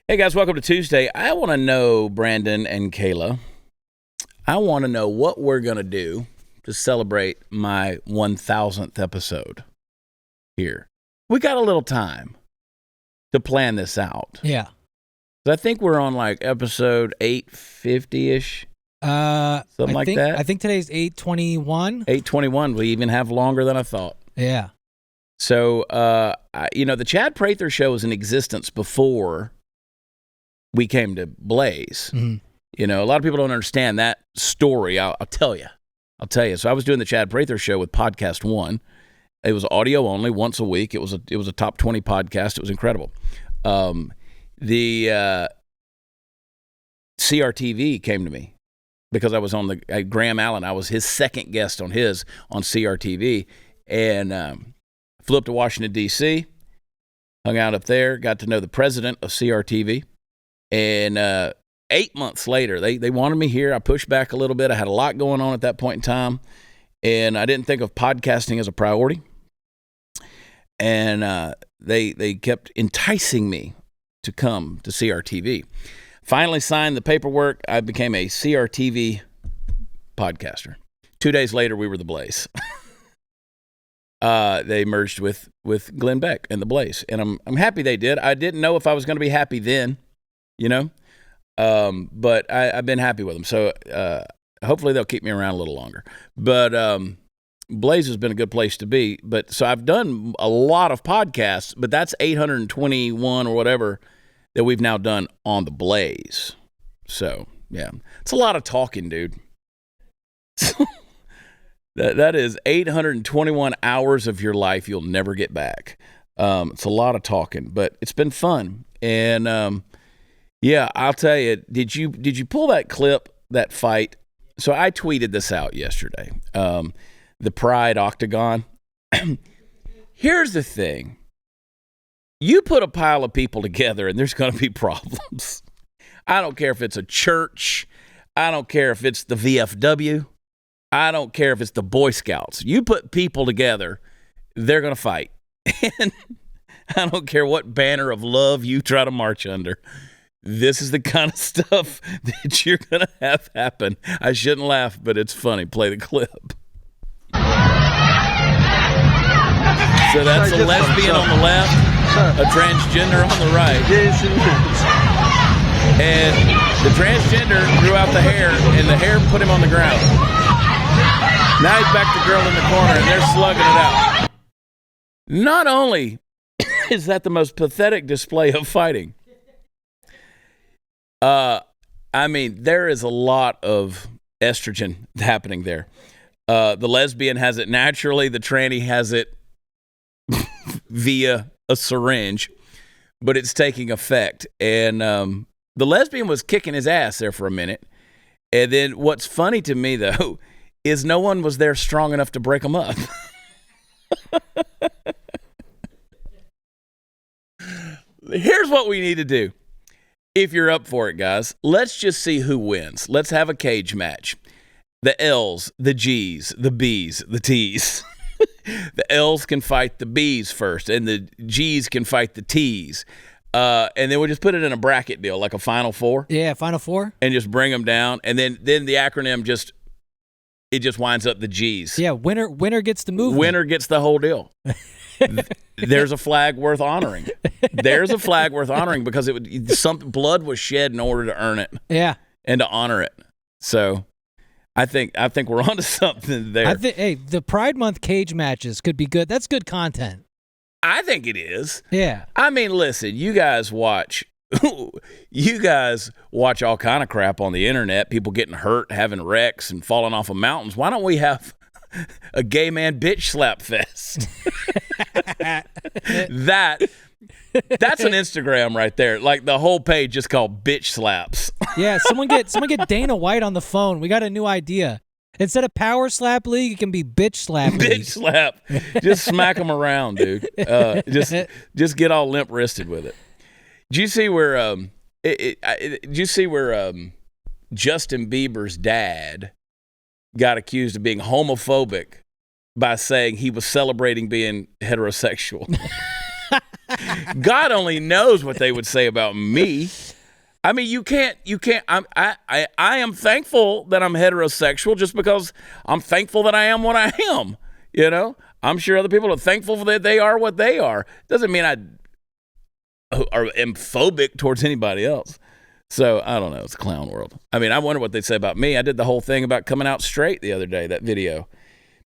Hey guys, welcome to Tuesday. I want to know, Brandon and Kayla, I want to know what we're going to do to celebrate my 1000th episode here. We got a little time to plan this out. Yeah. I think we're on like episode 850-ish, something like that. I think today's 821. 821. We even have longer than I thought. Yeah. So, the Chad Prather Show was in existence before we came to Blaze. Mm-hmm. You know, a lot of people don't understand that story. I'll tell you. So I was doing the Chad Prather Show with Podcast One. It was audio only, once a week. It was a top 20 podcast. It was incredible. The CRTV came to me because I was on Graham Allen. I was his second guest on CRTV, and flew up to Washington, D.C., hung out up there, got to know the president of CRTV. And 8 months later, they wanted me here. I pushed back a little bit. I had a lot going on at that point in time, and I didn't think of podcasting as a priority. And they kept enticing me to come to CRTV. Finally signed the paperwork. I became a CRTV podcaster. 2 days later, we were the Blaze. They merged with Glenn Beck and the Blaze, and I'm happy they did. I didn't know if I was going to be happy then. But I've been happy with them. So hopefully they'll keep me around a little longer. But Blaze has been a good place to be. So I've done a lot of podcasts, but that's 821 or whatever that we've now done on the Blaze. So, yeah, it's a lot of talking, dude. That is 821 hours of your life you'll never get back. It's a lot of talking, but it's been fun. And yeah, I'll tell you, did you pull that clip, that fight? So I tweeted this out yesterday, the Pride Octagon. Here's the thing. You put a pile of people together and there's going to be problems. I don't care if it's a church. I don't care if it's the VFW. I don't care if it's the Boy Scouts. You put people together, they're going to fight. And I don't care what banner of love you try to march under. This is the kind of stuff that you're going to have happen. I shouldn't laugh, but it's funny. Play the clip. So that's a lesbian on the left, a transgender on the right. And the transgender grew out the hair, and the hair put him on the ground. Now he's back to girl in the corner, and they're slugging it out. Not only is that the most pathetic display of fighting, I mean, there is a lot of estrogen happening there. The lesbian has it naturally. The tranny has it via a syringe, but it's taking effect. And the lesbian was kicking his ass there for a minute. And then what's funny to me, though, is no one was there strong enough to break them up. Here's what we need to do. If you're up for it, guys, let's just see who wins. Let's have a cage match. The L's, the G's, the B's, the T's. The L's can fight the B's first, and the G's can fight the T's. And then we'll just put it in a bracket deal, like a Final Four. Yeah, Final Four. And just bring them down. And then the acronym just winds up the G's. Yeah, winner gets the movement. Winner gets the whole deal. There's a flag worth honoring. There's a flag worth honoring because blood was shed in order to earn it. Yeah, and to honor it. So, I think we're onto something there. Hey, the Pride Month cage matches could be good. That's good content. I think it is. Yeah. I mean, listen, you guys watch all kind of crap on the internet. People getting hurt, having wrecks, and falling off of mountains. Why don't we have a gay man bitch slap fest? That's an Instagram right there. Like the whole page just called bitch slaps. Yeah, someone get Dana White on the phone. We got a new idea. Instead of power slap league, it can be bitch slap league. Bitch slap. Just smack them around, dude. Just get all limp wristed with it. Did you see where Justin Bieber's dad got accused of being homophobic by saying he was celebrating being heterosexual. God only knows what they would say about me. I mean, you can't. I am thankful that I'm heterosexual just because I'm thankful that I am what I am. You know, I'm sure other people are thankful that they are what they are. Doesn't mean I am phobic towards anybody else. So I don't know. It's a clown world. I mean, I wonder what they'd say about me. I did the whole thing about coming out straight the other day, that video.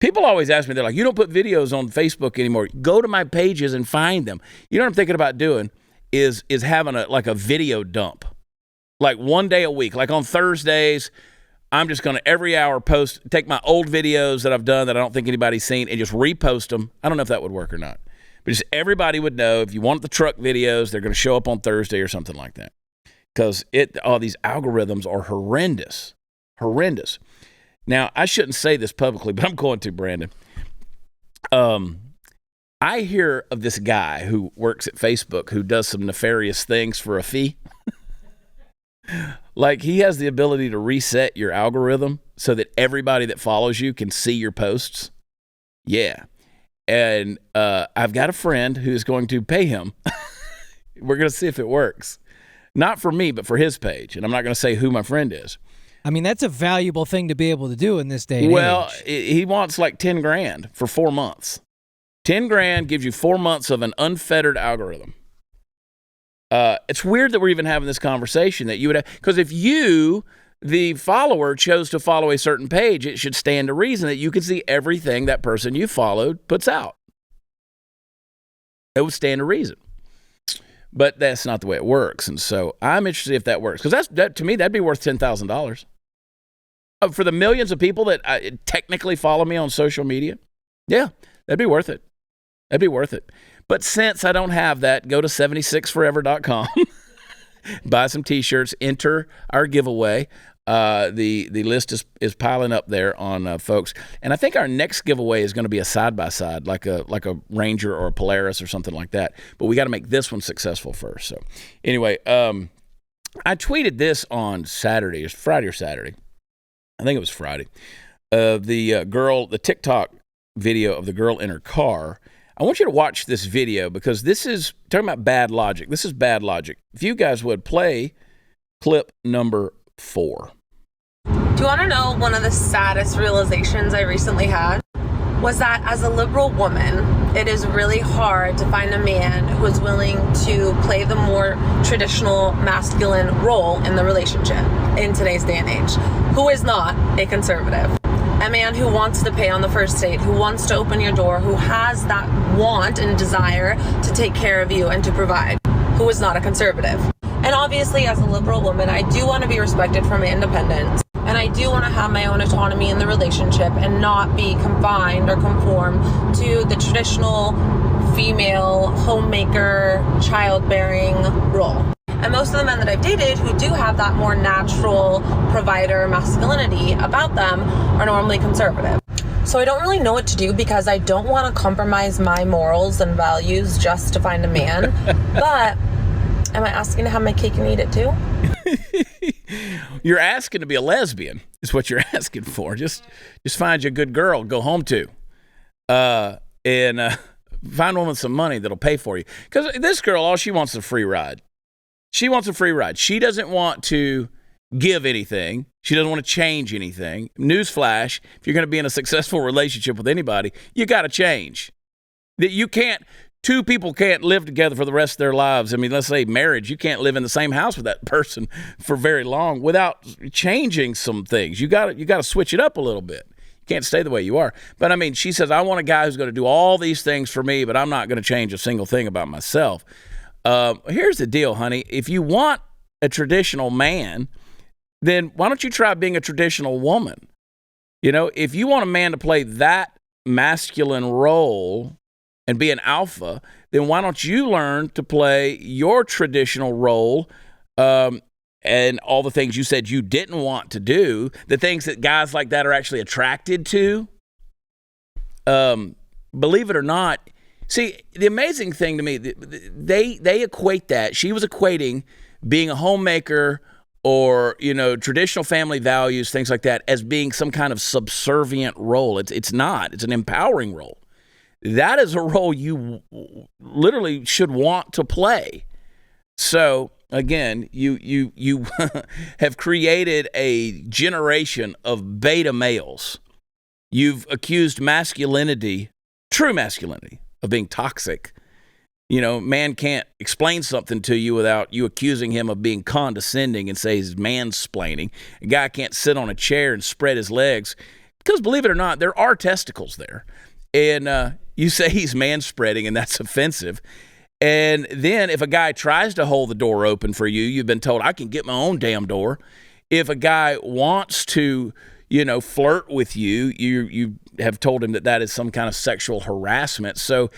People always ask me, they're like, you don't put videos on Facebook anymore. Go to my pages and find them. You know what I'm thinking about doing is having a video dump. Like one day a week. Like on Thursdays, I'm just going to every hour take my old videos that I've done that I don't think anybody's seen and just repost them. I don't know if that would work or not. But just everybody would know if you want the truck videos, they're going to show up on Thursday or something like that. Because these algorithms are horrendous. Horrendous. Now, I shouldn't say this publicly, but I'm going to, Brandon. I hear of this guy who works at Facebook who does some nefarious things for a fee. Like he has the ability to reset your algorithm so that everybody that follows you can see your posts. Yeah. And I've got a friend who's going to pay him. We're going to see if it works. Not for me, but for his page. And I'm not going to say who my friend is. I mean, that's a valuable thing to be able to do in this day and well, age. He wants like 10 grand for 4 months. 10 grand gives you 4 months of an unfettered algorithm. It's weird that we're even having this conversation that you would have, because if you, the follower, chose to follow a certain page, it should stand to reason that you can see everything that person you followed puts out. It would stand to reason. But that's not the way it works. And so I'm interested if that works. Because that to me, that'd be worth $10,000. For the millions of people that technically follow me on social media, yeah, that'd be worth it. That'd be worth it. But since I don't have that, go to 76forever.com, buy some T-shirts, enter our giveaway. The list is piling up there on folks. And I think our next giveaway is going to be a side-by-side, like a Ranger or a Polaris or something like that. But we got to make this one successful first. So anyway, I tweeted this on Saturday. It was Friday or Saturday. I think it was Friday. The TikTok video of the girl in her car. I want you to watch this video because this is talking about bad logic. This is bad logic. If you guys would play clip number 4. Do you want to know one of the saddest realizations I recently had? Was that as a liberal woman, it is really hard to find a man who is willing to play the more traditional masculine role in the relationship in today's day and age, who is not a conservative. A man who wants to pay on the first date, who wants to open your door, who has that want and desire to take care of you and to provide, who is not a conservative. And obviously, as a liberal woman, I do want to be respected for my independence. And I do want to have my own autonomy in the relationship and not be confined or conform to the traditional female homemaker, childbearing role. And most of the men that I've dated who do have that more natural provider masculinity about them are normally conservative. So I don't really know what to do because I don't want to compromise my morals and values just to find a man. But am I asking to have my cake and eat it too? You're asking to be a lesbian is what you're asking for. Just find you a good girl to go home to. And find one with some money that'll pay for you. Because this girl, all she wants is a free ride. She wants a free ride. She doesn't want to give anything. She doesn't want to change anything. Newsflash, if you're going to be in a successful relationship with anybody, you got to change. That you can't, two people can't live together for the rest of their lives. I mean, let's say marriage, you can't live in the same house with that person for very long without changing some things. You got to switch it up a little bit. You can't stay the way you are. But I mean, she says, I want a guy who's going to do all these things for me, but I'm not going to change a single thing about myself. Here's the deal, honey. If you want a traditional man, then why don't you try being a traditional woman? You know, if you want a man to play that masculine role and be an alpha, then why don't you learn to play your traditional role and all the things you said you didn't want to do, the things that guys like that are actually attracted to? Believe it or not, see, the amazing thing to me, they equate that. She was equating being a homemaker or, traditional family values, things like that, as being some kind of subservient role. It's not. It's an empowering role. That is a role you literally should want to play. So again, you have created a generation of beta males. You've accused masculinity, true masculinity, of being toxic. Man can't explain something to you without you accusing him of being condescending and say he's mansplaining. A guy can't sit on a chair and spread his legs because, believe it or not, there are testicles there. And you say he's manspreading, and that's offensive. And then if a guy tries to hold the door open for you, you've been told, I can get my own damn door. If a guy wants to, flirt with you, you have told him that is some kind of sexual harassment. So,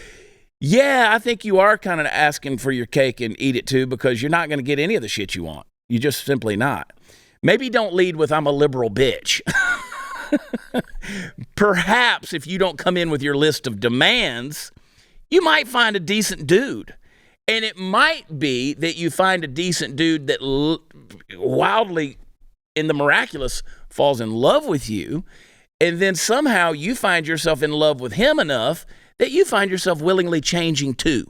yeah, I think you are kind of asking for your cake and eat it too, because you're not going to get any of the shit you want. You're just simply not. Maybe don't lead with, I'm a liberal bitch. Perhaps if you don't come in with your list of demands, you might find a decent dude. And it might be that you find a decent dude that wildly, in the miraculous, falls in love with you. And then somehow you find yourself in love with him enough that you find yourself willingly changing too.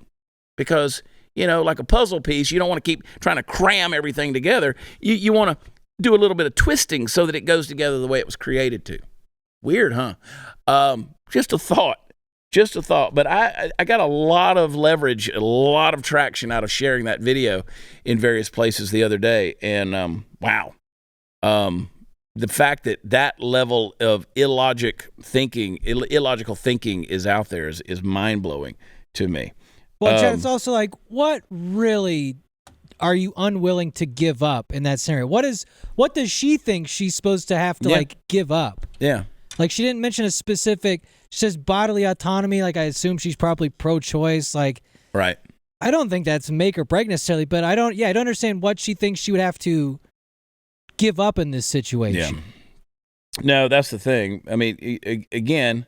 Because, like a puzzle piece, you don't want to keep trying to cram everything together. You want to do a little bit of twisting so that it goes together the way it was created to. Weird, huh? Just a thought. But I got a lot of leverage, a lot of traction out of sharing that video in various places the other day. And wow. The fact that level of illogical thinking is out there is mind-blowing to me. Well, Chad, it's also like, what really are you unwilling to give up in that scenario? What does she think she's supposed to have to give up? Yeah. Like, she didn't mention a specific, she says bodily autonomy. Like, I assume she's probably pro-choice. Like, right. I don't think that's make or break necessarily, but I don't understand what she thinks she would have to give up in this situation. Yeah. No, that's the thing. I mean, again,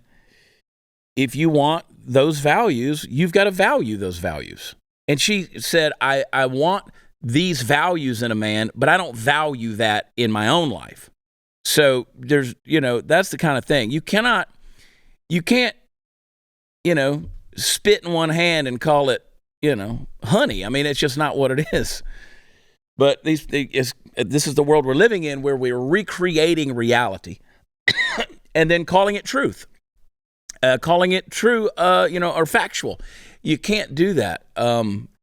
if you want those values, you've got to value those values. And she said, I want these values in a man, but I don't value that in my own life. So there's, that's the kind of thing. You can't, spit in one hand and call it, honey. I mean, it's just not what it is. But this is the world we're living in, where we're recreating reality and then calling it truth, calling it true, or factual. You can't do that.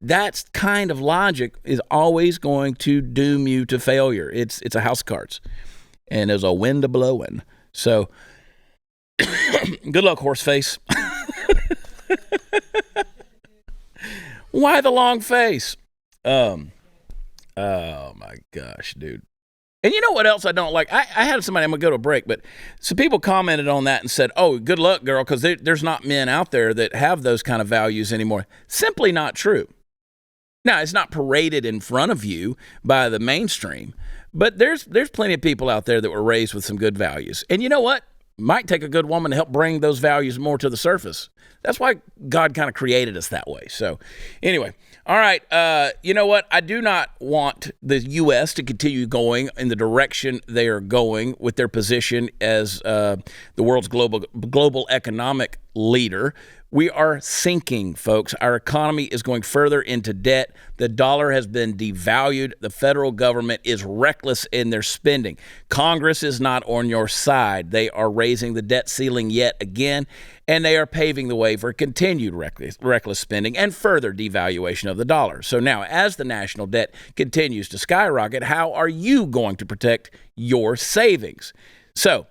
That kind of logic is always going to doom you to failure. It's a house of cards, and there's a wind blowing. So good luck, horse face. Why the long face? Oh my gosh, dude. And you know what else I don't like? I had somebody, I'm going to go to a break, but some people commented on that and said, oh, good luck, girl, because there's not men out there that have those kind of values anymore. Simply not true. Now, it's not paraded in front of you by the mainstream, but there's plenty of people out there that were raised with some good values. And you know what? Might take a good woman to help bring those values more to the surface. That's why God kind of created us that way. So anyway, all right, you know what? I do not want the U.S. to continue going in the direction they are going with their position as the world's global economic leader. We are sinking, folks. Our economy is going further into debt. The dollar has been devalued. The federal government is reckless in their spending. Congress is not on your side. They are raising the debt ceiling yet again, and they are paving the way for continued reckless spending and further devaluation of the dollar. So now, as the national debt continues to skyrocket, how are you going to protect your savings? So,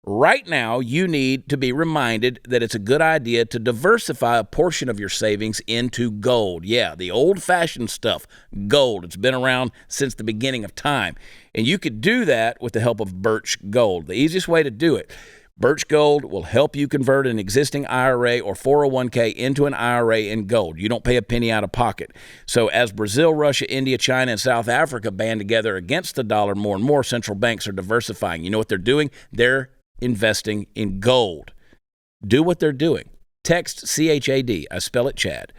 right now, you need to be reminded that it's a good idea to diversify a portion of your savings into gold. Yeah, the old-fashioned stuff, gold. It's been around since the beginning of time. And you could do that with the help of Birch Gold. The easiest way to do it. Birch Gold will help you convert an existing IRA or 401k into an IRA in gold. You don't pay a penny out of pocket. So as Brazil, Russia, India, China, and South Africa band together against the dollar more and more, central banks are diversifying. You know what they're doing? They're investing in gold. Do what they're doing. Text CHAD, I spell it Chad,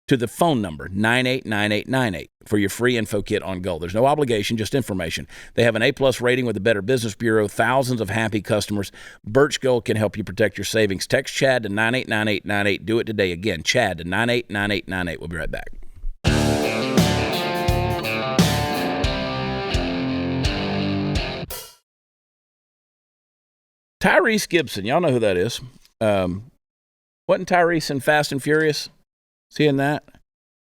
to the phone number 989898 for your free info kit on gold. There's no obligation, just information. They have an A-plus rating with the Better Business Bureau, thousands of happy customers. Birch Gold can help you protect your savings. Text Chad to 989898. Do it today. Again, Chad to 989898. We'll be right back. Tyrese Gibson, y'all know who that is. Wasn't Tyrese in Fast and Furious? Seeing that?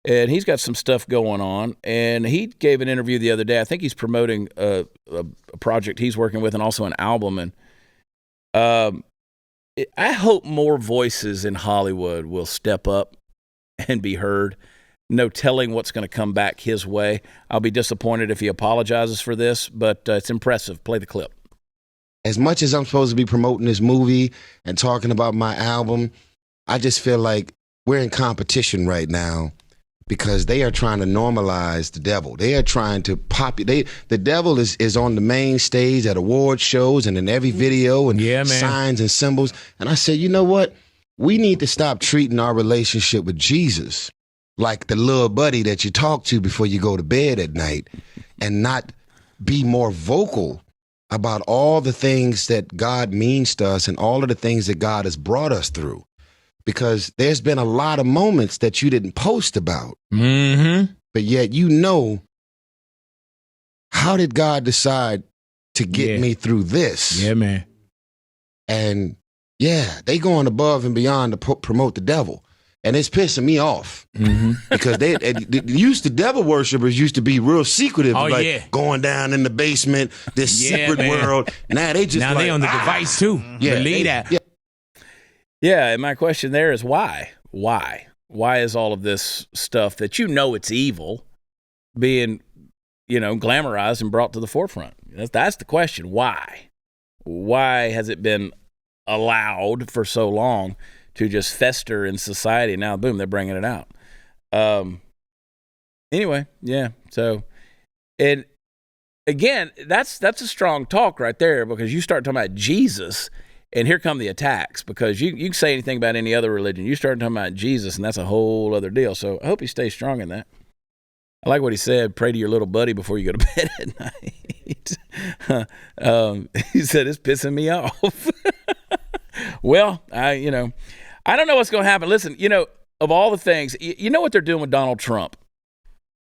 And he's got some stuff going on. And he gave an interview the other day. I think he's promoting a project he's working with and also an album. And I hope more voices in Hollywood will step up and be heard. No telling what's going to come back his way. I'll be disappointed if he apologizes for this, but it's impressive. Play the clip. As much as I'm supposed to be promoting this movie and talking about my album, I just feel like we're in competition right now because they are trying to normalize the devil. They are trying to the devil is on the main stage at award shows and in every video and signs and symbols. And I said, you know what? We need to stop treating our relationship with Jesus like the little buddy that you talk to before you go to bed at night and not be more vocal about all the things that God means to us and all of the things that God has brought us through. Because there's been a lot of moments that you didn't post about. Mm-hmm. But yet how did God decide to get me through this? Yeah, man. And they going above and beyond to promote the devil. And it's pissing me off because the devil worshipers used to be real secretive, going down in the basement, this secret world. Now they they on the device too. Yeah, believe that. Yeah, and my question there is why? Why? Why is all of this stuff that it's evil being, glamorized and brought to the forefront? That's the question. Why? Why has it been allowed for so long to just fester in society? Now, boom, they're bringing it out. Anyway, yeah. So, and again, that's a strong talk right there because you start talking about Jesus, and here come the attacks because you can say anything about any other religion. You start talking about Jesus, and that's a whole other deal. So I hope he stays strong in that. I like what he said, pray to your little buddy before you go to bed at night. He said, it's pissing me off. Well, I don't know what's going to happen. Listen, of all the things, you know what they're doing with Donald Trump?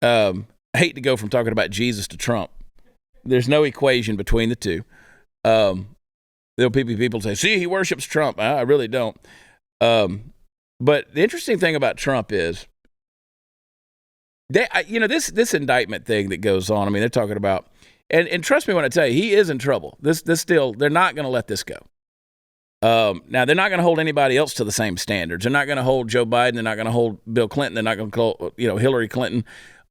I hate to go from talking about Jesus to Trump. There's no equation between the two. There'll be people say, see, he worships Trump. I really don't. But the interesting thing about Trump is, this indictment thing that goes on, I mean, they're talking about, and trust me when I tell you, he is in trouble. This still, they're not going to let this go. Now, they're not going to hold anybody else to the same standards. They're not going to hold Joe Biden. They're not going to hold Bill Clinton. They're not going to call, Hillary Clinton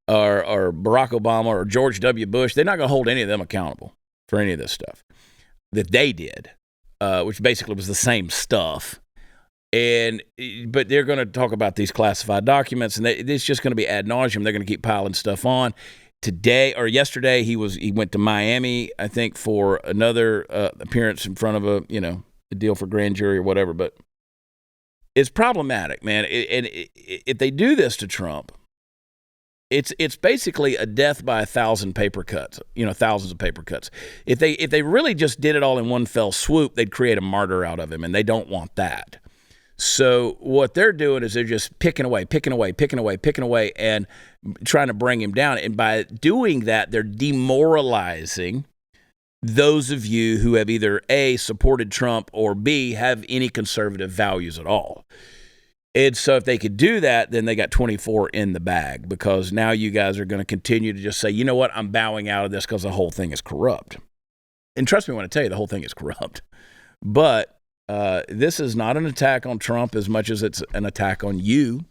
or Barack Obama or George W. Bush. They're not going to hold any of them accountable for any of this stuff that they did, which basically was the same stuff. But they're going to talk about these classified documents, and it's just going to be ad nauseum. They're going to keep piling stuff on. Today or yesterday, he went to Miami, I think, for another appearance in front of a deal for grand jury or whatever. But it's problematic, man. And if they do this to Trump, it's basically a death by 1,000 paper cuts. Thousands of paper cuts. If they really just did it all in one fell swoop, they'd create a martyr out of him, and they don't want that. So what they're doing is they're just picking away, and trying to bring him down. And by doing that, they're demoralizing those of you who have either A, supported Trump, or B, have any conservative values at all. And so if they could do that, then they got 24 in the bag, because now you guys are going to continue to just say, you know what, I'm bowing out of this because the whole thing is corrupt. And trust me when I tell you, the whole thing is corrupt. But this is not an attack on Trump as much as it's an attack on you.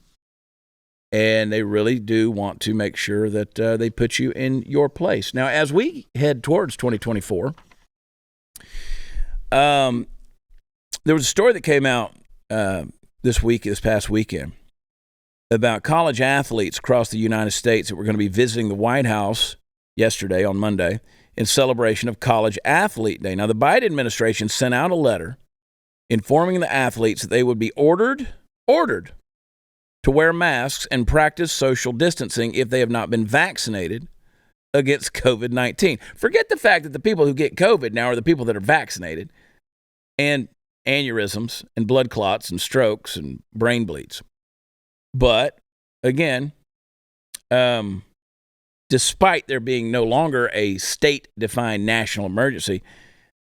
And they really do want to make sure that they put you in your place. Now, as we head towards 2024, there was a story that came out this past weekend, about college athletes across the United States that were going to be visiting the White House yesterday on Monday in celebration of College Athlete Day. Now, the Biden administration sent out a letter informing the athletes that they would be ordered to wear masks and practice social distancing if they have not been vaccinated against COVID-19. Forget the fact that the people who get COVID now are the people that are vaccinated, and aneurysms and blood clots and strokes and brain bleeds. But again, despite there being no longer a state-defined national emergency,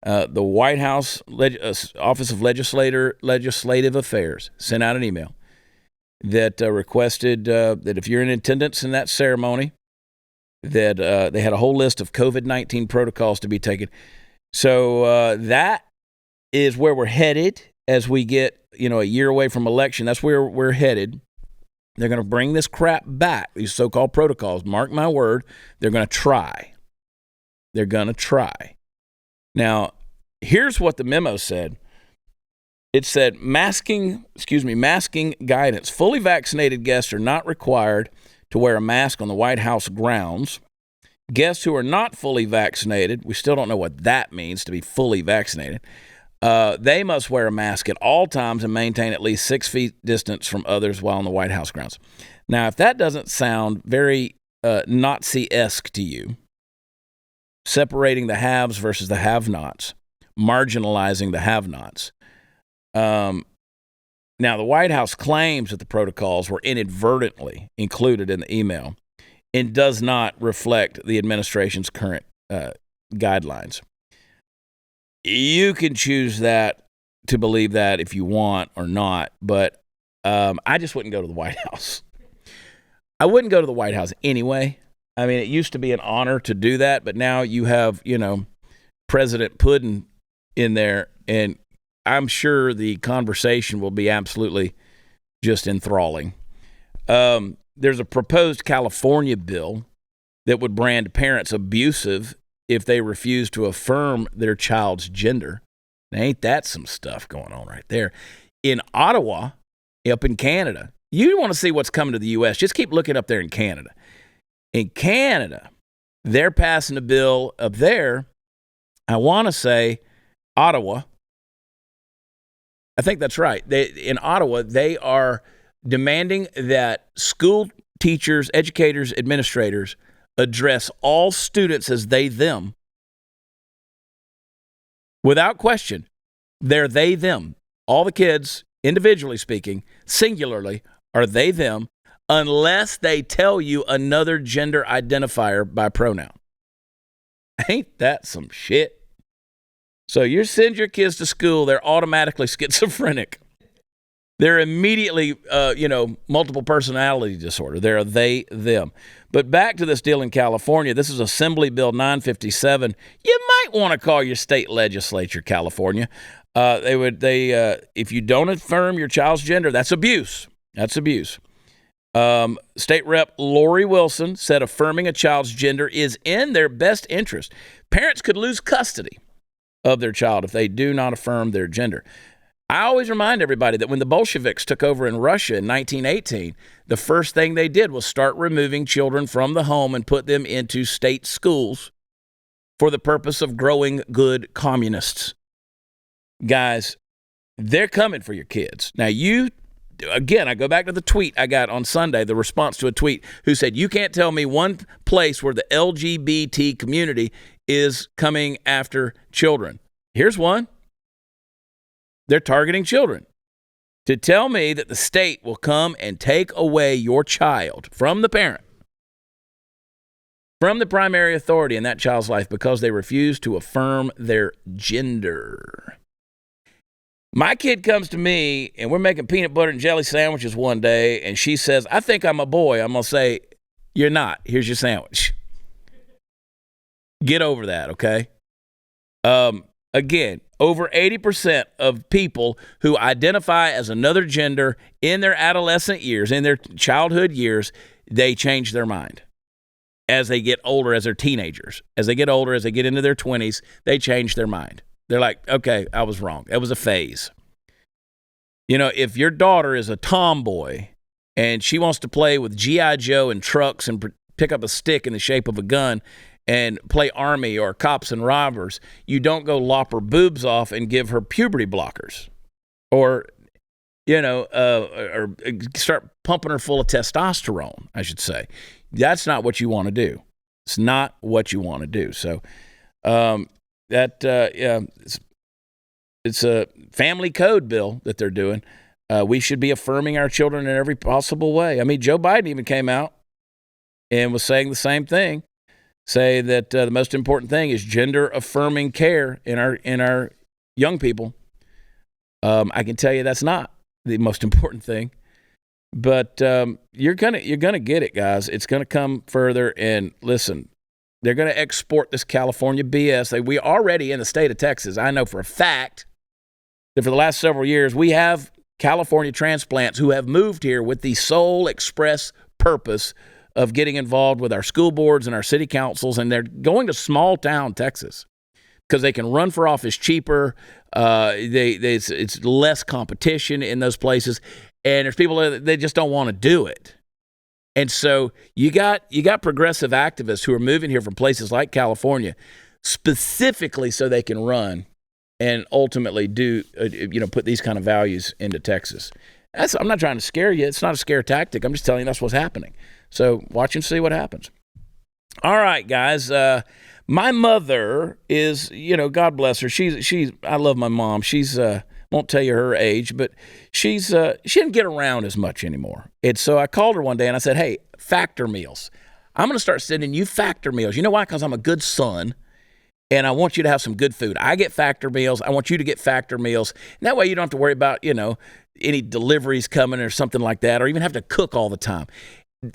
the White House Office of Legislative Affairs sent out an email that requested that if you're in attendance in that ceremony, that they had a whole list of COVID-19 protocols to be taken. So that is where we're headed as we get, a year away from election. That's where we're headed. They're going to bring this crap back, these so-called protocols. Mark my word, they're going to try. They're going to try. Now, here's what the memo said. It said, masking guidance. Fully vaccinated guests are not required to wear a mask on the White House grounds. Guests who are not fully vaccinated, we still don't know what that means to be fully vaccinated, they must wear a mask at all times and maintain at least 6 feet distance from others while on the White House grounds. Now, if that doesn't sound very Nazi-esque to you, separating the haves versus the have-nots, marginalizing the have-nots. Now, the White House claims that the protocols were inadvertently included in the email and does not reflect the administration's current guidelines. You can choose that to believe that if you want or not, but I just wouldn't go to the White House. I wouldn't go to the White House anyway. I mean, it used to be an honor to do that, but now you have, President Puddin in there, and I'm sure the conversation will be absolutely just enthralling. There's a proposed California bill that would brand parents abusive if they refuse to affirm their child's gender. Now, ain't that some stuff going on right there? In Ottawa, up in Canada, you want to see what's coming to the U.S., just keep looking up there in Canada. In Canada, they're passing a bill up there, I want to say Ottawa. I think that's right. In Ottawa, they are demanding that school teachers, educators, administrators address all students as they, them. Without question, they're they, them. All the kids, individually speaking, singularly, are they, them, unless they tell you another gender identifier by pronoun. Ain't that some shit? So you send your kids to school, they're automatically schizophrenic. They're immediately, multiple personality disorder. They're they, them. But back to this deal in California, this is Assembly Bill 957. You might want to call your state legislature, California. If you don't affirm your child's gender, that's abuse. That's abuse. State Rep Lori Wilson said affirming a child's gender is in their best interest. Parents could lose custody of their child if they do not affirm their gender. I always remind everybody that when the Bolsheviks took over in Russia in 1918, the first thing they did was start removing children from the home and put them into state schools for the purpose of growing good communists. Guys, they're coming for your kids. Now, again, I go back to the tweet I got on Sunday, the response to a tweet who said, you can't tell me one place where the LGBT community is coming after children. Here's one. They're targeting children. To tell me that the state will come and take away your child from the parent, from the primary authority in that child's life because they refuse to affirm their gender. My kid comes to me and we're making peanut butter and jelly sandwiches one day and she says, I think I'm a boy. I'm going to say, you're not. Here's your sandwich. Get over that, okay? Again, over 80% of people who identify as another gender in their adolescent years, in their childhood years, they change their mind. As they get older, as they're teenagers, as they get older, as they get into their 20s, they change their mind. They're like, okay, I was wrong. That was a phase. If your daughter is a tomboy and she wants to play with G.I. Joe and trucks and pick up a stick in the shape of a gun and play army or cops and robbers, you don't go lop her boobs off and give her puberty blockers. Or, or start pumping her full of testosterone, I should say. That's not what you want to do. It's not what you want to do. So it's a family code bill that they're doing. We should be affirming our children in every possible way. I mean, Joe Biden even came out and was saying the same thing, say that the most important thing is gender affirming care in our young people. I can tell you that's not the most important thing, but you're gonna get it, guys. It's gonna come further. And listen, they're gonna export this California BS. We already in the state of Texas. I know for a fact that for the last several years we have California transplants who have moved here with the sole express purpose of getting involved with our school boards and our city councils, and they're going to small town Texas because they can run for office cheaper. It's less competition in those places, and there's people that they just don't want to do it. And so you got progressive activists who are moving here from places like California specifically so they can run and ultimately do put these kind of values into Texas. I'm not trying to scare you. It's not a scare tactic. I'm just telling you that's what's happening. So watch and see what happens. All right, guys. My mother is, God bless her. She's. I love my mom. She's. Won't tell you her age, but she didn't get around as much anymore. And so I called her one day and I said, "Hey, Factor meals. I'm going to start sending you Factor meals. You know why? Because I'm a good son, and I want you to have some good food. I get Factor meals. I want you to get Factor meals. And that way you don't have to worry about any deliveries coming or something like that, or even have to cook all the time."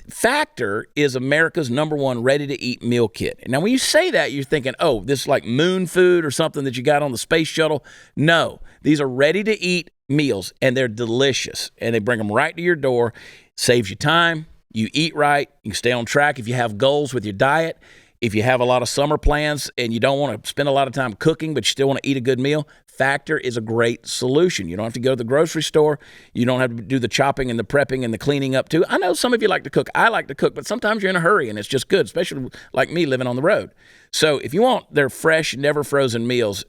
Factor is America's #1 ready-to-eat meal kit. Now, when you say that, you're thinking, oh, this is like moon food or something that you got on the space shuttle. No, these are ready-to-eat meals, and they're delicious, and they bring them right to your door. Saves you time. You eat right. You can stay on track if you have goals with your diet. If you have a lot of summer plans and you don't want to spend a lot of time cooking, but you still want to eat a good meal, Factor is a great solution. You don't have to go to the grocery store. You don't have to do the chopping and the prepping and the cleaning up too. I know some of you like to cook. I like to cook, but sometimes you're in a hurry and it's just good, especially like me living on the road. So if you want their fresh, never frozen meals,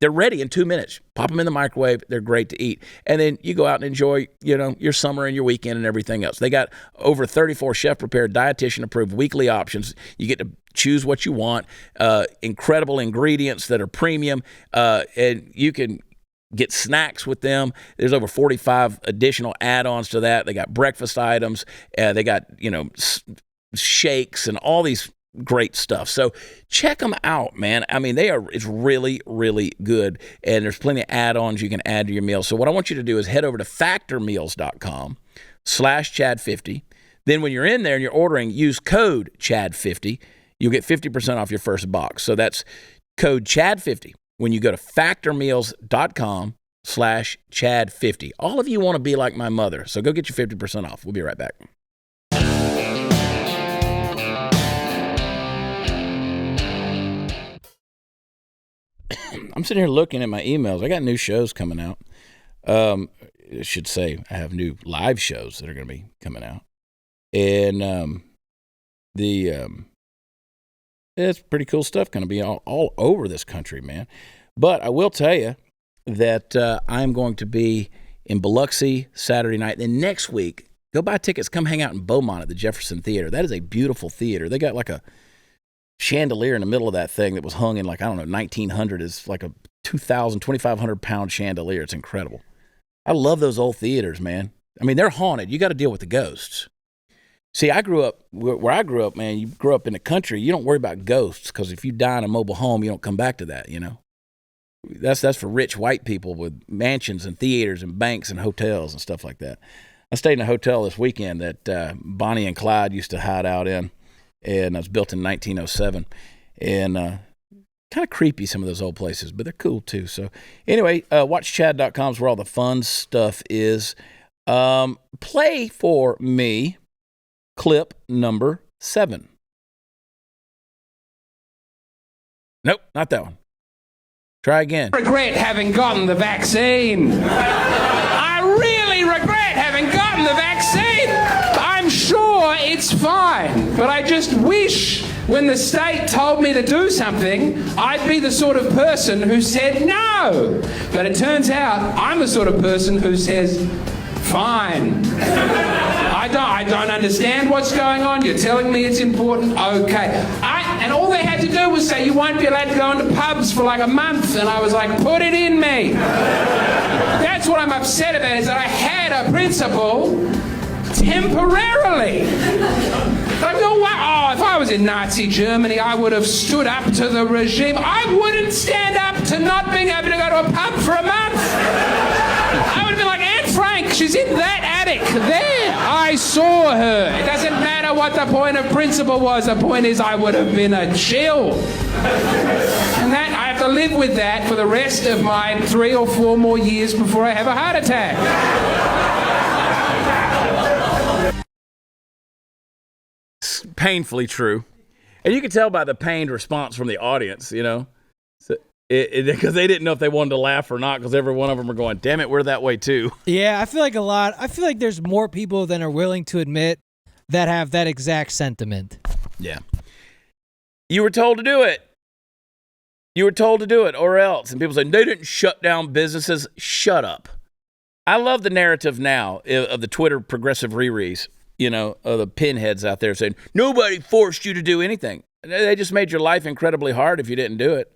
they're ready in 2 minutes. Pop them in the microwave. They're great to eat. And then you go out and enjoy, your summer and your weekend and everything else. They got over 34 chef-prepared, dietitian-approved weekly options. You get to choose what you want. Incredible ingredients that are premium. And you can get snacks with them. There's over 45 additional add-ons to that. They got breakfast items. They got, shakes and all these great stuff. So check them out, man. I mean, it's really, really good. And there's plenty of add-ons you can add to your meal. So what I want you to do is head over to factormeals.com/Chad50. Then when you're in there and you're ordering, use code Chad50. You'll get 50% off your first box. So that's code Chad50 when you go to factormeals.com/Chad50. All of you want to be like my mother. So go get your 50% off. We'll be right back. I'm sitting here looking at my emails. I got new shows coming out. I should say I have new live shows that are going to be coming out. And it's pretty cool stuff going to be all over this country, man. But I will tell you that I'm going to be in Biloxi Saturday night. Then next week, go buy tickets. Come hang out in Beaumont at the Jefferson Theater. That is a beautiful theater. They got like a chandelier in the middle of that thing that was hung in 1900. Is like a 2,500 pound chandelier. It's incredible. I love those old theaters, man. I mean, they're haunted. You got to deal with the ghosts. See, I grew up where I grew up, man. You grew up in the country. You don't worry about ghosts because if you die in a mobile home, you don't come back to that. That's for rich white people with mansions and theaters and banks and hotels and stuff like that. I stayed in a hotel this weekend that Bonnie and Clyde used to hide out in. And it was built in 1907, and kind of creepy, some of those old places, but they're cool too. So anyway, watchchad.com is where all the fun stuff is. Play for me clip number 7. Nope, not that one. Try again. I regret having gotten the vaccine. I really regret having gotten the vaccine. I'm sure it's fine, but I just wish when the state told me to do something, I'd be the sort of person who said no. But it turns out I'm the sort of person who says, Fine. I don't understand what's going on. You're telling me it's important. Okay. And all they had to do was say, you won't be allowed to go into pubs for like a month. And I was like, put it in me. That's what I'm upset about, is that I had a principle temporarily. Like, if I was in Nazi Germany, I would have stood up to the regime. I wouldn't stand up to not being able to go to a pub for a month. I would have been like, Anne Frank, she's in that attic there. I saw her. It doesn't matter what the point of principle was. The point is I would have been a chill. And that I have to live with that for the rest of my 3 or 4 more years before I have a heart attack. Painfully true. And you can tell by the pained response from the audience, you know, because they didn't know if they wanted to laugh or not, because every one of them are going, damn it, we're that way too. Yeah, I feel like there's more people than are willing to admit that have that exact sentiment. Yeah. You were told to do it. You were told to do it, or else. And people say, they didn't shut down businesses. Shut up. I love the narrative now of the Twitter progressive rerees, you know, of the pinheads out there saying, nobody forced you to do anything. They just made your life incredibly hard if you didn't do it.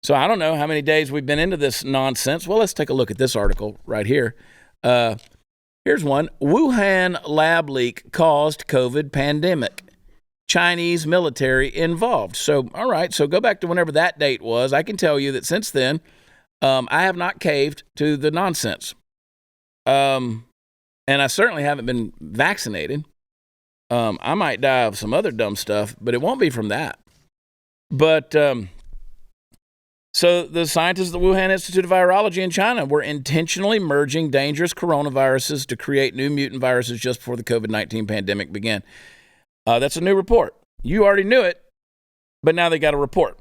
So I don't know how many days we've been into this nonsense. Well, let's take a look at this article right here. Here's one. Wuhan lab leak caused COVID pandemic. Chinese military involved. So, all right. So go back to whenever that date was. I can tell you that since then, I have not caved to the nonsense. And I certainly haven't been vaccinated. I might die of some other dumb stuff, but it won't be from that. But so the scientists at the Wuhan Institute of Virology in China were intentionally merging dangerous coronaviruses to create new mutant viruses just before the COVID-19 pandemic began. That's a new report. You already knew it, but now they got a report.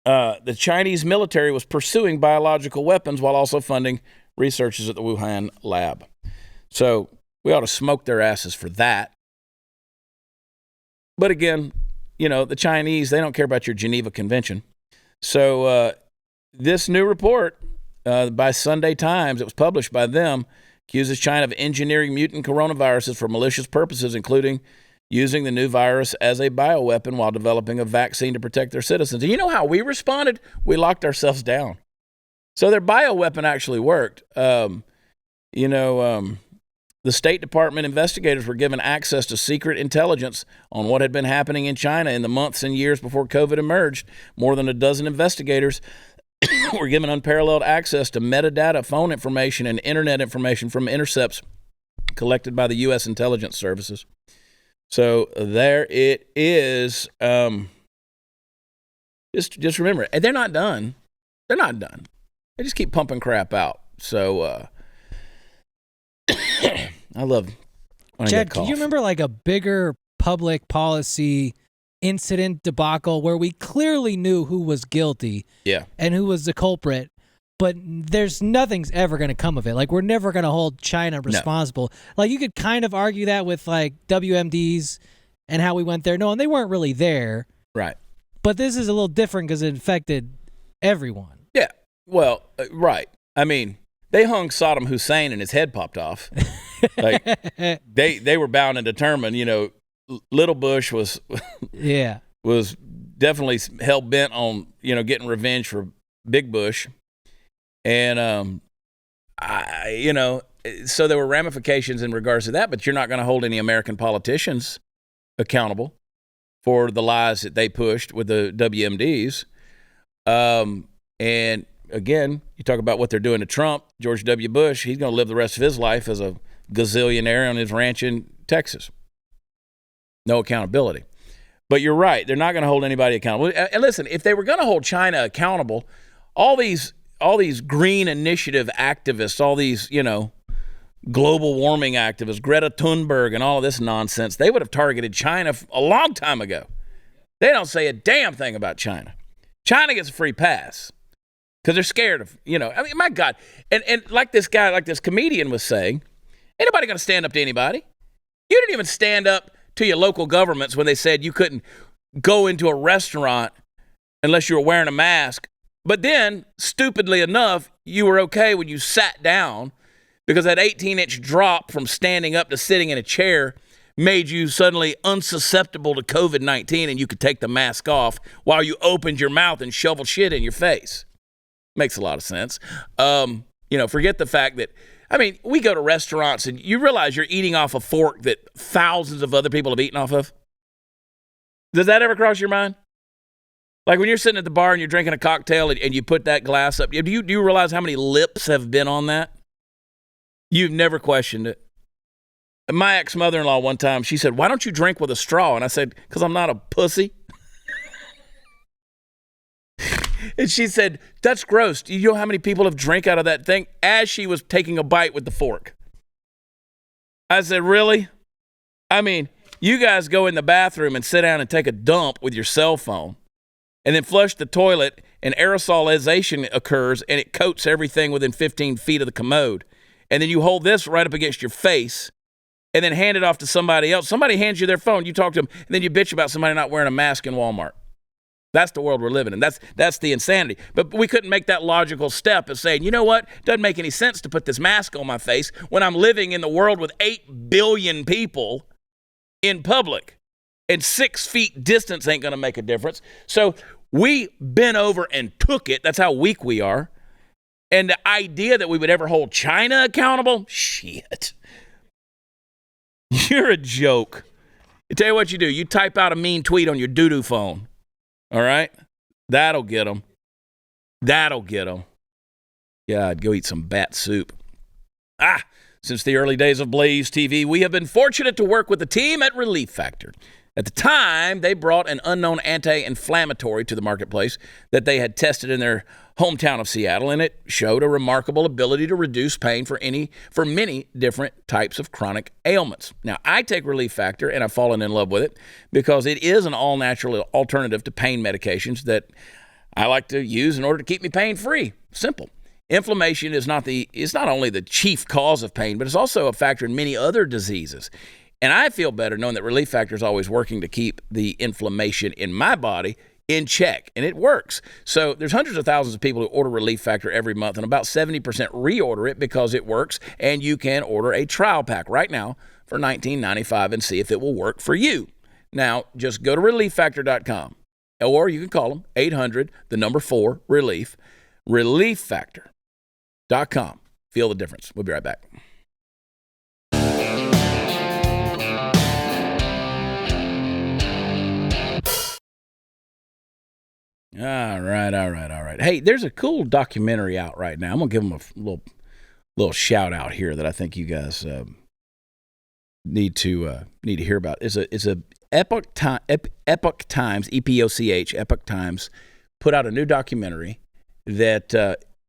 The Chinese military was pursuing biological weapons while also funding researchers at the Wuhan lab. So we ought to smoke their asses for that. But again, you know, the Chinese, they don't care about your Geneva Convention. So this new report by Sunday Times, it was published by them, accuses China of engineering mutant coronaviruses for malicious purposes, including using the new virus as a bioweapon while developing a vaccine to protect their citizens. And you know how we responded? We locked ourselves down. So their bioweapon actually worked. The State Department investigators were given access to secret intelligence on what had been happening in China in the months and years before COVID emerged. More than a dozen investigators were given unparalleled access to metadata, phone information, and internet information from intercepts collected by the U.S. intelligence services. So there it is. Just remember, and they're not done. They're not done. They just keep pumping crap out. So I love when Chad, I get cough. do you remember like a bigger public policy incident debacle where we clearly knew who was guilty and who was the culprit, but nothing's ever going to come of it? Like, we're never going to hold China responsible. No. Like, you could kind of argue that with like WMDs and how we went there. No, and they weren't really there. Right. But this is a little different because it affected everyone. Yeah. Well, right. I mean, they hung Saddam Hussein and his head popped off. Like they were bound and determined. You know, Little Bush was was definitely hell bent on getting revenge for Big Bush, and so there were ramifications in regards to that. But you're not going to hold any American politicians accountable for the lies that they pushed with the WMDs, and again, you talk about what they're doing to Trump, George W. Bush. He's going to live the rest of his life as a gazillionaire on his ranch in Texas. No accountability. But you're right. They're not going to hold anybody accountable. And listen, if they were going to hold China accountable, all these green initiative activists, all these, global warming activists, Greta Thunberg and all of this nonsense, they would have targeted China a long time ago. They don't say a damn thing about China. China gets a free pass. Because they're scared of, my God. And like this comedian was saying, ain't nobody going to stand up to anybody. You didn't even stand up to your local governments when they said you couldn't go into a restaurant unless you were wearing a mask. But then, stupidly enough, you were okay when you sat down because that 18-inch drop from standing up to sitting in a chair made you suddenly unsusceptible to COVID-19 and you could take the mask off while you opened your mouth and shoveled shit in your face. Makes a lot of sense. Forget the fact that, we go to restaurants and you realize you're eating off a fork that thousands of other people have eaten off of. Does that ever cross your mind? Like when you're sitting at the bar and you're drinking a cocktail and you put that glass up, do you realize how many lips have been on that? You've never questioned it. My ex-mother-in-law one time, she said, "Why don't you drink with a straw?" And I said, "Because I'm not a pussy." And she said, "That's gross. Do you know how many people have drank out of that thing?" As she was taking a bite with the fork. I said, "Really? You guys go in the bathroom and sit down and take a dump with your cell phone and then flush the toilet and aerosolization occurs and it coats everything within 15 feet of the commode. And then you hold this right up against your face and then hand it off to somebody else. Somebody hands you their phone, you talk to them, and then you bitch about somebody not wearing a mask in Walmart. That's the world we're living in. That's the insanity. But we couldn't make that logical step of saying, you know what? It doesn't make any sense to put this mask on my face when I'm living in the world with 8 billion people in public. And 6 feet distance ain't going to make a difference. So we bent over and took it. That's how weak we are. And the idea that we would ever hold China accountable? Shit. You're a joke. I tell you what you do. You type out a mean tweet on your doo-doo phone. All right? That'll get them. That'll get them. Yeah, I'd go eat some bat soup. Since the early days of Blaze TV, we have been fortunate to work with the team at Relief Factor. At the time, they brought an unknown anti-inflammatory to the marketplace that they had tested in their hometown of Seattle, and it showed a remarkable ability to reduce pain for many different types of chronic ailments. Now, I take Relief Factor, and I've fallen in love with it because it is an all-natural alternative to pain medications that I like to use in order to keep me pain-free. Simple. Inflammation is not only the chief cause of pain, but it's also a factor in many other diseases. And I feel better knowing that Relief Factor is always working to keep the inflammation in my body in check, and it works. So there's hundreds of thousands of people who order Relief Factor every month, and about 70% reorder it because it works, and you can order a trial pack right now for $19.95 and see if it will work for you. Now, just go to ReliefFactor.com, or you can call them 800-4-RELIEF, ReliefFactor.com. Feel the difference. We'll be right back. All right. Hey, there's a cool documentary out right now. I'm gonna give them a little shout out here that I think you guys need to hear about. It's a Epoch Times, EPOCH, Epoch Times, put out a new documentary that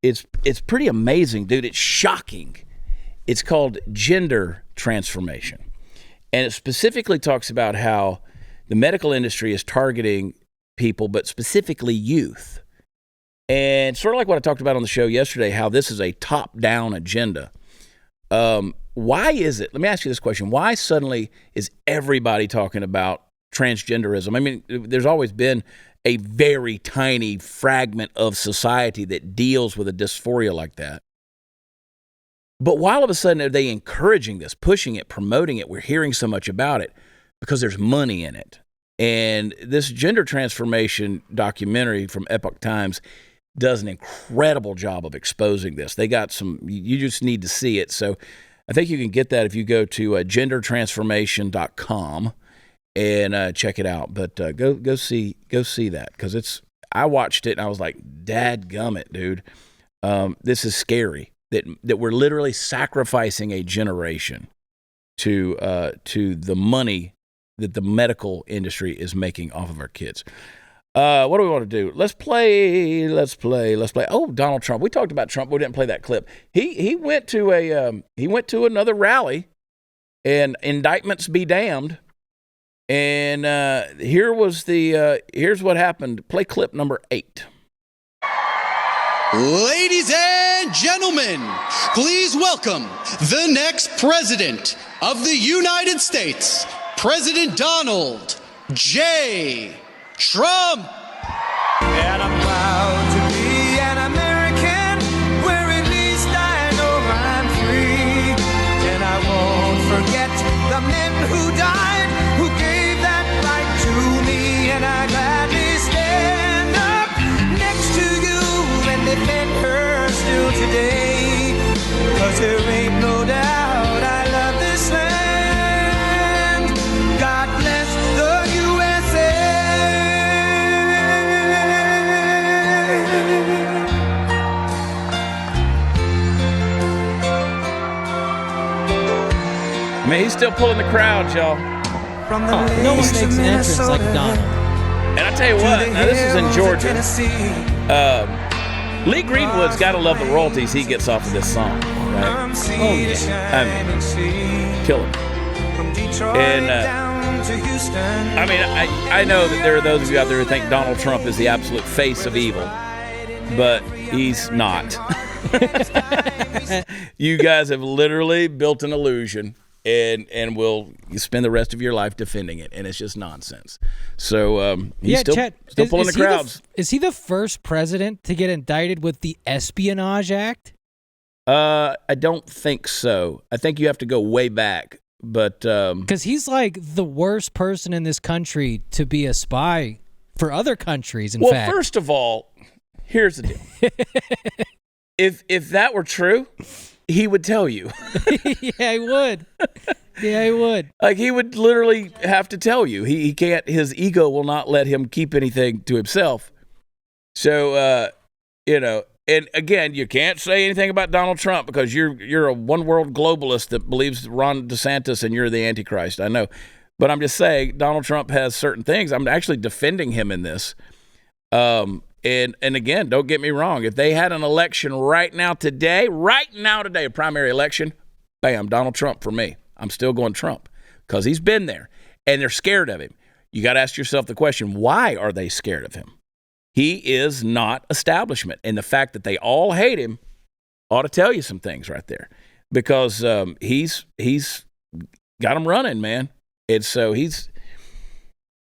it's pretty amazing, dude. It's shocking. It's called Gender Transformation, and it specifically talks about how the medical industry is targeting people, but specifically youth. And sort of like what I talked about on the show yesterday, how this is a top-down agenda. Why is it? Let me ask you this question. Why suddenly is everybody talking about transgenderism? There's always been a very tiny fragment of society that deals with a dysphoria like that. But why all of a sudden are they encouraging this, pushing it, promoting it? We're hearing so much about it because there's money in it. And this gender transformation documentary from Epoch Times does an incredible job of exposing this. They got you just need to see it. So I think you can get that if you go to gendertransformation.com and check it out. But go see that, because I watched it and I was like, dadgummit, dude. This is scary that we're literally sacrificing a generation to the money that the medical industry is making off of our kids. What do we want to do? Let's play. Oh, Donald Trump. We talked about Trump, but we didn't play that clip. He went to another rally, and indictments be damned. And here's what happened. Play clip number 8. Ladies and gentlemen, please welcome the next president of the United States, President Donald J. Trump. And I'm proud to be an American, where at least I know I'm free. men who died, who gave that right to me, and I gladly stand up next to you and defend her still today. 'Cause there ain't no doubt I love this land. God bless the USA. I mean, he's still pulling the crowd, y'all. No one makes an entrance like Donald. And I tell you what, now this is in Georgia. Lee Greenwood's got to love the royalties he gets off of this song, right? Oh, yeah. I mean, kill him. And, I mean, I know that there are those of you out there who think Donald Trump is the absolute face of evil, but he's not. You guys have literally built an illusion and will spend the rest of your life defending it, and it's just nonsense. So he's still pulling the crowds. Is he the first president to get indicted with the Espionage Act? I don't think so. I think you have to go way back, but because he's like the worst person in this country to be a spy for other countries. In fact, well, first of all, here's the deal. If that were true, he would tell you. Yeah, he would. Yeah, he would. Like, he would literally have to tell you. He can't. His ego will not let him keep anything to himself. So, and again, you can't say anything about Donald Trump because you're a one world globalist that believes Ron DeSantis and you're the Antichrist. I know, but I'm just saying Donald Trump has certain things. I'm actually defending him in this. And again, don't get me wrong. If they had an election right now today, a primary election, bam, Donald Trump for me. I'm still going Trump because he's been there and they're scared of him. You got to ask yourself the question, why are they scared of him? He is not establishment. And the fact that they all hate him ought to tell you some things right there because he's got them running, man. And so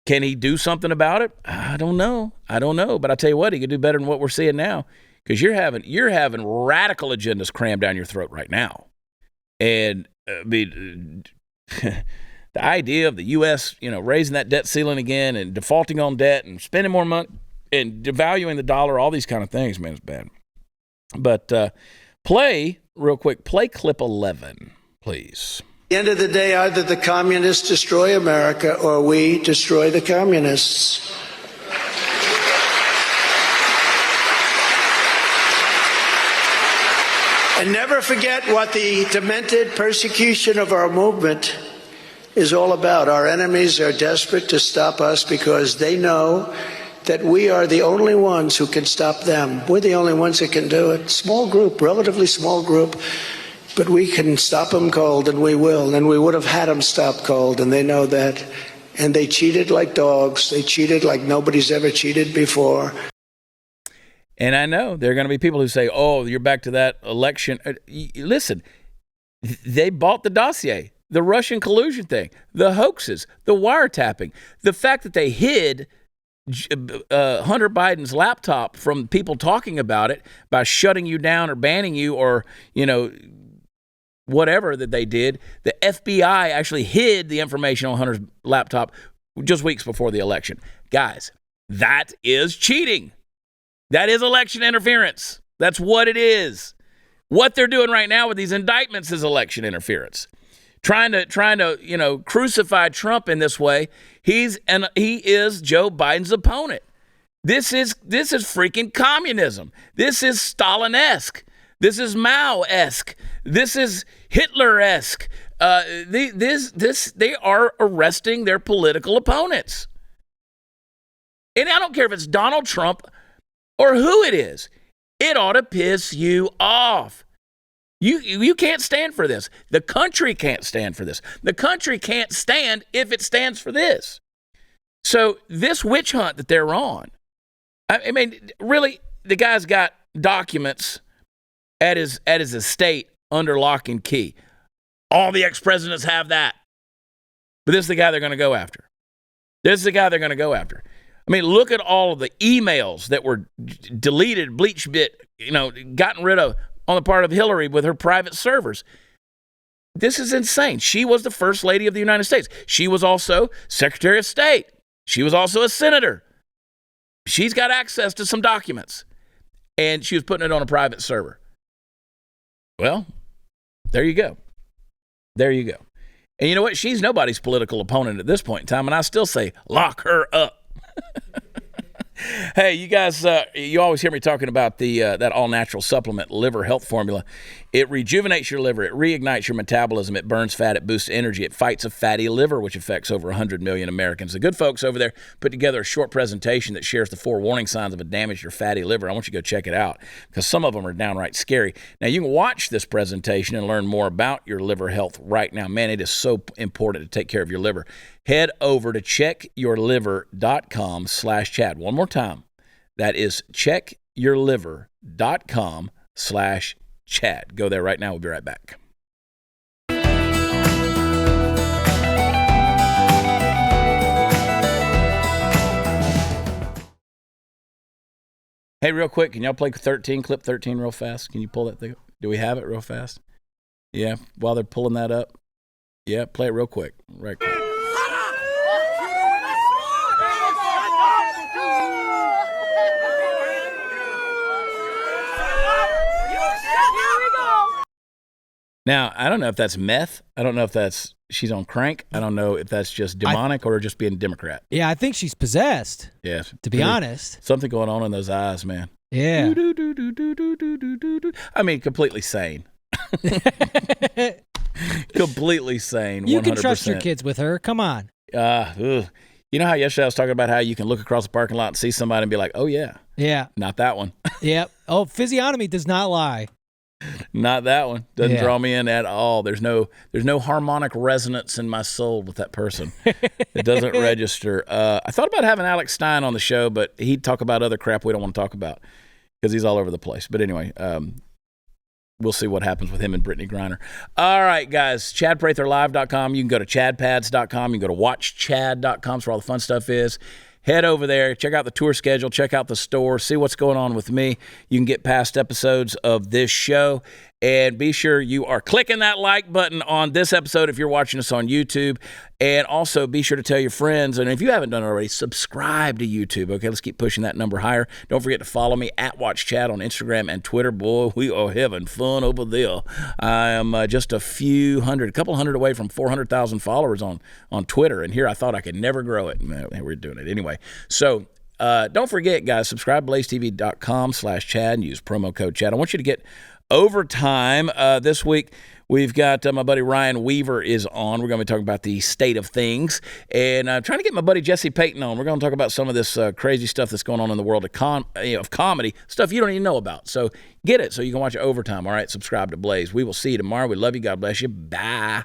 can he do something about it? I don't know. But I tell you what, he could do better than what we're seeing now because you're having radical agendas crammed down your throat right now. And I mean, the idea of the U.S., raising that debt ceiling again and defaulting on debt and spending more money and devaluing the dollar, all these kind of things, man, is bad. But play clip 11, please. At the end of the day, either the communists destroy America or we destroy the communists. And never forget what the demented persecution of our movement is all about. Our enemies are desperate to stop us because they know that we are the only ones who can stop them. We're the only ones that can do it. Small group, relatively small group. But we can stop them cold, and we will. And we would have had them stop cold, and they know that. And they cheated like dogs. They cheated like nobody's ever cheated before. And I know there are going to be people who say, oh, you're back to that election. Listen, they bought the dossier, the Russian collusion thing, the hoaxes, the wiretapping, the fact that they hid Hunter Biden's laptop from people talking about it by shutting you down or banning you or, whatever that they did. The FBI actually hid the information on Hunter's laptop just weeks before the election. Guys, that is cheating. That is election interference. That's what it is. What they're doing right now with these indictments is election interference. Trying to crucify Trump in this way. He is Joe Biden's opponent. This is freaking communism. This is Stalin-esque. This is Mao-esque. This is Hitler-esque. They are arresting their political opponents. And I don't care if it's Donald Trump or who it is. It ought to piss you off. You can't stand for this. The country can't stand for this. The country can't stand if it stands for this. So this witch hunt that they're on, I mean, really, the guy's got documents at his estate under lock and key. All the ex-presidents have that. But this is the guy they're going to go after. I mean, look at all of the emails that were deleted, bleach bit, gotten rid of on the part of Hillary with her private servers. This is insane. She was the first lady of the United States. She was also Secretary of State. She was also a senator. She's got access to some documents. And she was putting it on a private server. Well, there you go. There you go. And you know what? She's nobody's political opponent at this point in time, and I still say, lock her up. Hey, you guys, you always hear me talking about that all-natural supplement, liver health formula. It rejuvenates your liver. It reignites your metabolism. It burns fat. It boosts energy. It fights a fatty liver, which affects over 100 million Americans. The good folks over there put together a short presentation that shares the 4 warning signs of a damaged or fatty liver. I want you to go check it out because some of them are downright scary. Now, you can watch this presentation and learn more about your liver health right now. Man, it is so important to take care of your liver. Head over to checkyourliver.com/Chad. One more time. That is checkyourliver.com/Chad. Go there right now. We'll be right back. Hey, real quick, can y'all play clip 13 real fast? Can you pull that thing up? Do we have it real fast? Yeah, while they're pulling that up. Yeah, play it real quick. Right quick. Now, I don't know if that's meth. I don't know if that's she's on crank. I don't know if that's just demonic or just being Democrat. Yeah, I think she's possessed. Yes. To be honest. Something going on in those eyes, man. Yeah. I mean, completely sane. Completely sane. 100%. You can trust your kids with her. Come on. You know how yesterday I was talking about how you can look across the parking lot and see somebody and be like, oh, yeah. Yeah. Not that one. Yep. Oh, physiognomy does not lie. Not that one. Doesn't draw me in at all. There's no harmonic resonance in my soul with that person. It doesn't register. I thought about having Alex Stein on the show, but he'd talk about other crap we don't want to talk about because he's all over the place. But anyway, we'll see what happens with him and Brittany Griner. All right, guys, ChadPratherLive.com. You can go to ChadPads.com. You can go to WatchChad.com. That's where all the fun stuff is. Head over there, check out the tour schedule, check out the store, see what's going on with me. You can get past episodes of this show. And be sure you are clicking that like button on this episode if you're watching us on YouTube. And also be sure to tell your friends. And if you haven't done it already, subscribe to YouTube. Okay, let's keep pushing that number higher. Don't forget to follow me at WatchChad on Instagram and Twitter. Boy, we are having fun over there. I am just a couple hundred away from 400,000 followers on Twitter. And here I thought I could never grow it. Man, we're doing it anyway. So don't forget, guys, subscribe to blazetv.com/Chad and use promo code Chad. I want you to get overtime. This week, we've got my buddy Ryan Weaver is on. We're going to be talking about the state of things. And I'm trying to get my buddy Jesse Payton on. We're going to talk about some of this crazy stuff that's going on in the world of comedy, stuff you don't even know about. So get it so you can watch it overtime. All right, subscribe to Blaze. We will see you tomorrow. We love you. God bless you. Bye.